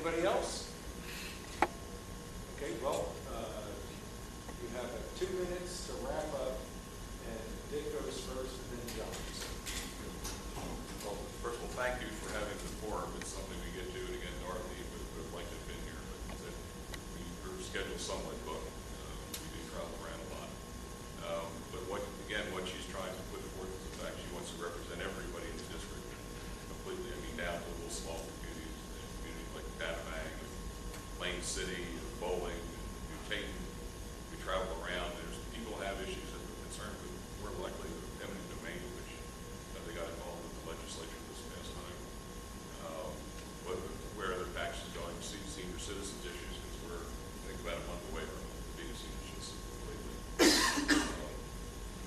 Anybody else? Okay, well, you have 2 minutes to wrap up, and Dick goes first, and then John. Well, first of all, thank you for having the forum. It's something we get to, and again, Dorothy would have liked to have been here, but we were scheduled somewhat booked. We do travel around a lot. But what she's trying to put forth is the fact she wants to represent everybody in the district completely. I mean, down to little small communities like Patamang, Lane City, Bowling, New Tatum. We travel around. There's people have issues that we're concerned with. We're likely the eminent domain, which they got involved with the legislature this past time. Where other packages going to see senior citizens issues, because we're, I think, about a month away from being a senior citizen completely.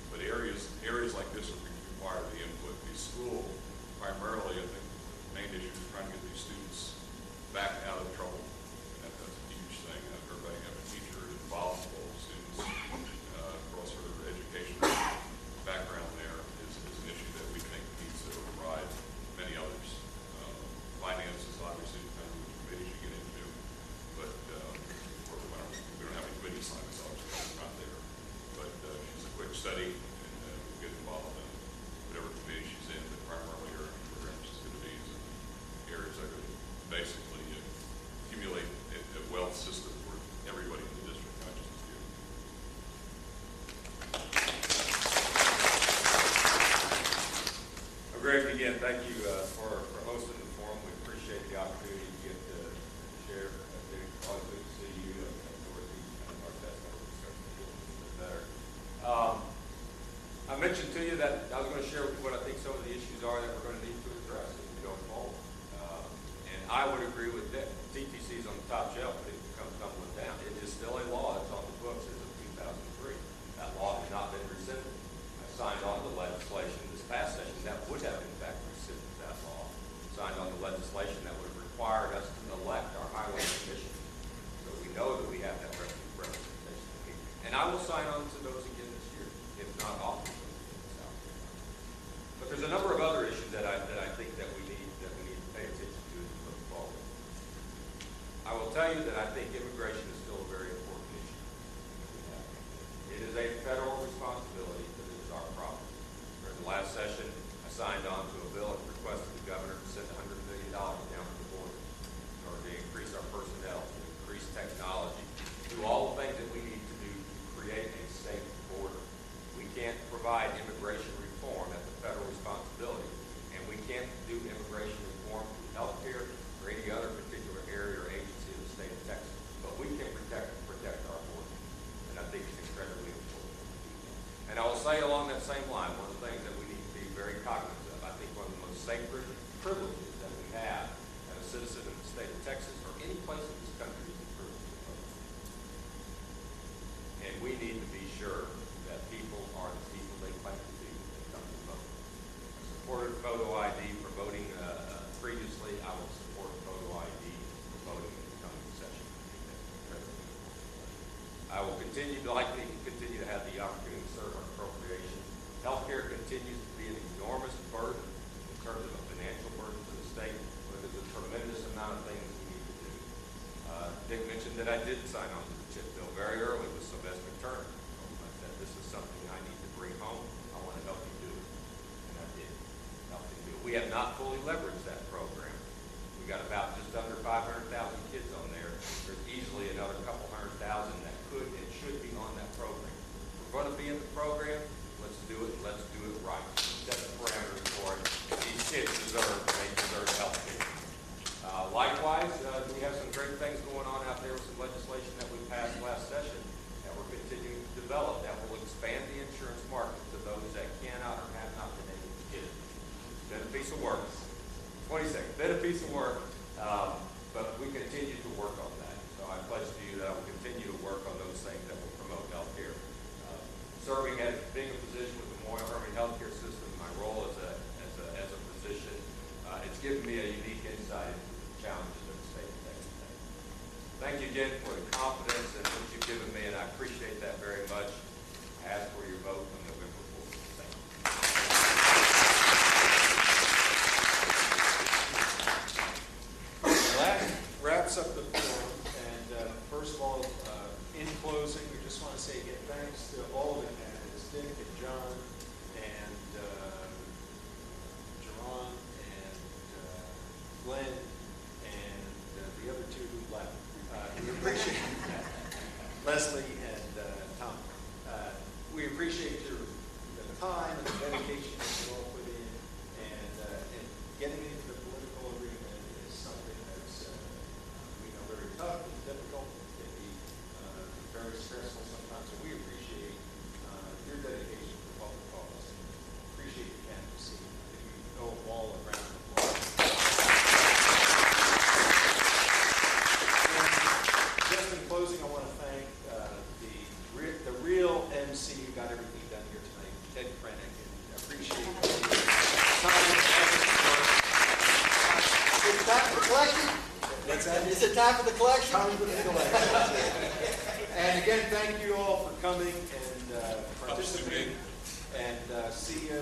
But areas like this require the input. The school, primarily, I think, the main issue is trying to get these students back out of trouble. And that's a huge thing. Everybody have a teacher involved with all the students across her educational background there is an issue that we think needs to override many others. Finance is obviously kind of which committees you get into, but we don't have any committee assignments, obviously, we're not there. But she's a quick study, and we'll get involved in whatever committee she's in, but primarily her programs is going to be in areas that are going to basically accumulate a wealth system for everybody in the district, not just a few. Greg, again, thank you for hosting the forum. We appreciate the opportunity to get to share. It's always good to see you and Dorothy and our best members start to feel a little bit better. I mentioned to you that I was going to share with you what I think some of the issues are that we're going to need to address as we go forward. And I would agree with Dick. TTC is on the top shelf, but it comes tumbling down. It is still a law that's on the books as of 2003. That law has not been rescinded. I signed on the legislation this past session that would have in fact rescinded that law. Signed on the legislation that would have required us to elect our highway commission. So we know that we have that representation. And I will sign on to those again this year, if not all. But there's a number of other issues that I think that we need to pay attention to as we look forward. I will tell you that I think immigration is still a very important issue. It is a federal responsibility, but it is our problem. During the last session, I signed on to a bill and requested the governor to send $100 million down to the border in order to increase our personnel, to increase technology, do all the things that we need to do to create a safe border. We can't provide immigration reform as a federal responsibility, and we can't do immigration reform through health care or any other particular area or agency in the state of Texas. But we can protect our border, and I think it's incredibly important. And I will say along that same line, one of the things that we need to be very cognizant of, I think one of the most sacred privileges that we have as a citizen in the state of Texas or any place in this country is the privilege of voting. And we need to be sure that people are the people they claim to be when they come to vote. I supported photo ID for voting previously. I will support photo ID for voting in the coming session. I will likely continue to have the opportunity to serve on appropriation. Healthcare continues to be an enormous burden in terms of a financial burden to the state, but there's a tremendous amount of things we need to do. Dick mentioned that I did sign on to the CHIP bill very early with Sylvester Turner. I said, this is something I need to bring home. I want to help you do it. And I did help you do it. We have not fully leveraged that program. We got about just under 500,000 kids on there. There's easily another couple 100,000 that could and should be on that program. If we're going to be in the program, let's do it. Let's do it right. Set the parameters for it. These kids deserve health care. Likewise, we have some great things going on out there with some legislation that we passed last session that we're continuing to develop that will expand the insurance market to those that cannot or have not been able to get it. It's been a piece of work. 20 seconds. Been a piece of work, but we continue to work on that. So I pledge to you that I will continue to work on those things that will promote health care. Serving as being a physician with the Moyle Herman healthcare system, my role as a physician, it's given me a unique insight into the challenges of the state of Texas. Thank you again for the confidence and what you've given me, and I appreciate that very much. I ask for your vote on November 4th. Thank you. That wraps Leslie and Tom. We appreciate your time and the dedication that you all put in, and getting into the political arena is something that's we know very tough and difficult. It can be very stressful sometimes, so we appreciate your dedication to public policy. Appreciate the candidacy. If you go all around the block. Just in closing, I want to thank the real MC who got everything done here tonight, Ted Krennic, and I appreciate the time and effort. Is it time for the collection? What's that? Is it time for the collection? Time for the collection. And again, thank you all for coming and participating. And see you